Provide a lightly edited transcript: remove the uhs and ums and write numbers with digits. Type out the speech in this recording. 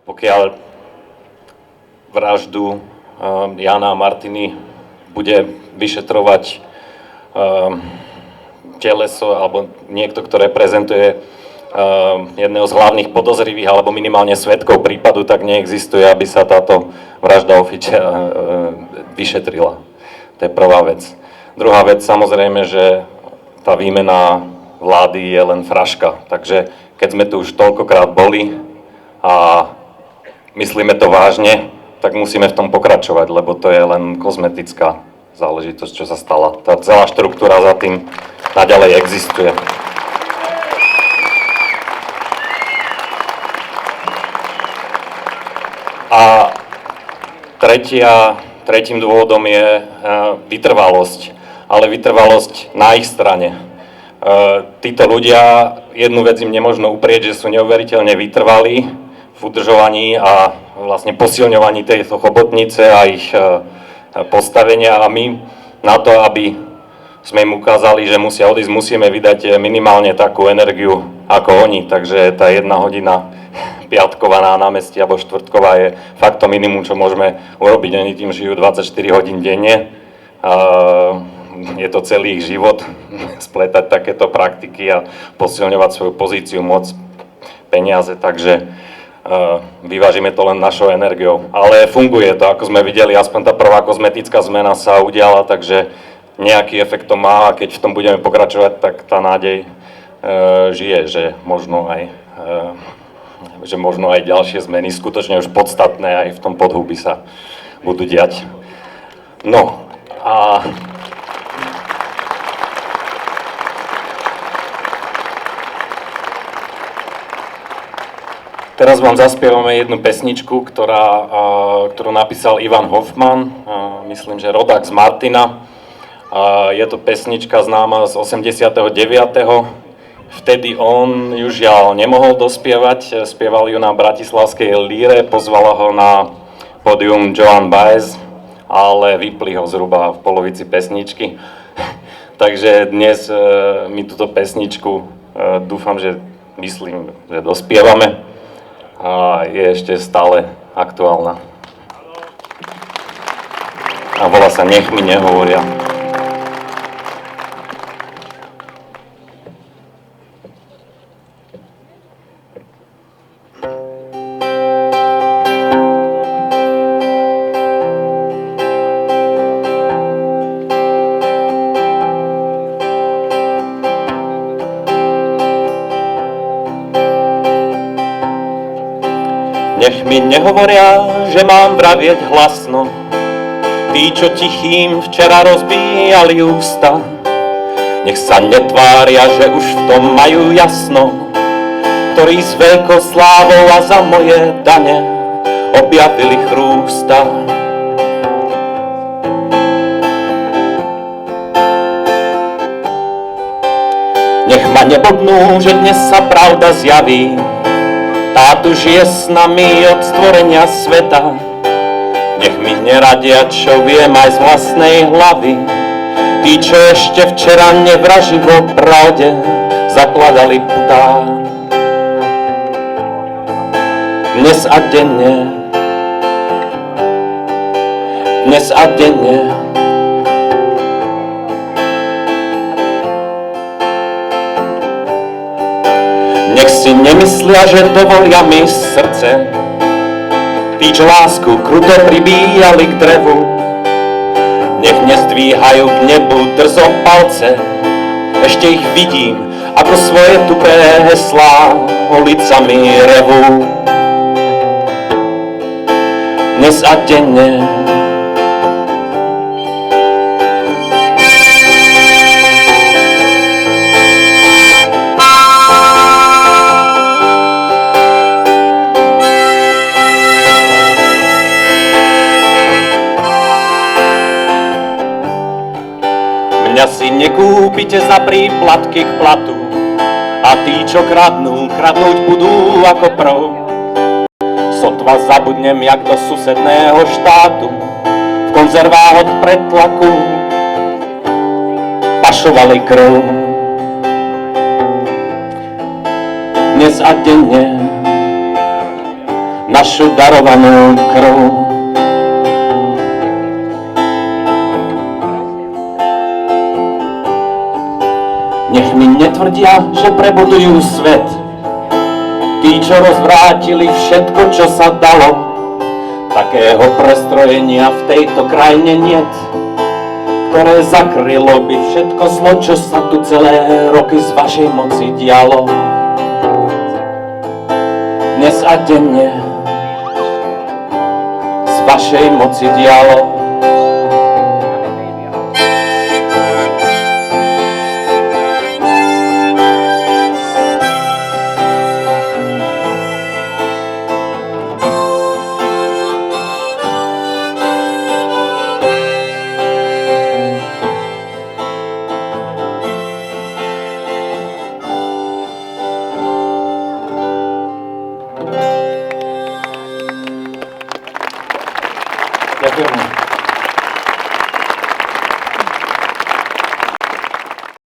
pokiaľ vraždu Jána a Martiny bude vyšetrovať teleso alebo niekto, kto reprezentuje jedného z hlavných podozrivých alebo minimálne svedkov prípadu, tak neexistuje, aby sa táto vražda vyšetrila. To je prvá vec. Druhá vec, samozrejme, že tá výmena vlády je len fraška. Takže keď sme tu už toľkokrát boli a myslíme to vážne, tak musíme v tom pokračovať, lebo to je len kozmetická záležitosť, čo sa stala. Tá celá štruktúra za tým naďalej existuje. A tretím dôvodom je vytrvalosť, ale vytrvalosť na ich strane. Títo ľudia, jednu vec im nemožno uprieť, že sú neuveriteľne vytrvalí v udržovaní a vlastne posilňovaní tejto chobotnice a ich postavenia, a my na to, aby sme im ukázali, že musia odísť, musíme vydať minimálne takú energiu ako oni, takže tá 1 hodina piatková na námestí alebo štvrtková je fakt to minimum, čo môžeme urobiť. Oni tým žijú 24 hodín denne. Je to celý ich život spletať takéto praktiky a posilňovať svoju pozíciu, moc, peniaze, takže vyvážime to len našou energiou. Ale funguje to, ako sme videli, aspoň tá prvá kozmetická zmena sa udiala, takže nejaký efekt to má, a keď v tom budeme pokračovať, tak tá nádej žije, že možno aj ďalšie zmeny, skutočne už podstatné, aj v tom podhubí sa budú diať. No a teraz vám zaspievame jednu pesničku, ktorú napísal Ivan Hoffman, myslím, že rodák z Martina. Je to pesnička známa z 89. Vtedy on ju žiaľ nemohol dospievať, spieval ju na bratislavskej líre, pozvala ho na pódium Joan Baez, ale vypli ho zhruba v polovici pesničky. Takže dnes my túto pesničku dúfam, že dospievame a je ešte stále aktuálna. A volá sa Nech mi nehovoria. Nech mi nehovoria, že mám vravieť hlasno, tí, čo tichým včera rozbíjali ústa. Nech sa netvária, že už v tom majú jasno, ktorí s veľkou slávou a za moje dane objavili chrústa. Nech ma nebodnú, že dnes sa pravda zjaví, tá tu žije s nami od stvorenia sveta. Nech mi neradia, čo viem aj z vlastnej hlavy, tí, čo ešte včera nevraživo pravde zakladali putá. Dnes a denne, dnes a denne, nech si nemyslia, že dovolia mi srdce, tí, čo lásku kruto pribíjali k drevu. Nech nezdvíhajú k nebu drzo palce, ešte ich vidím, ako svoje tupé heslá ulicami revú. Dnes a denne, mňa si nekúpite za príplatky k platu, a tí, čo kradnú, kradnúť budú ako prv. Sotva zabudnem, jak do susedného štátu v konzervách od pretlaku pašovali krv. Dnes a denne na vašu darovanú krv. Nech mi netvrdia, že prebudujú svet, tí, čo rozvrátili všetko, čo sa dalo. Takého prestrojenia v tejto krajine niet, ktoré zakrylo by všetko zlo, čo sa tu celé roky z vašej moci dialo. Dnes a denne z vašej moci dialo. Ďakujem.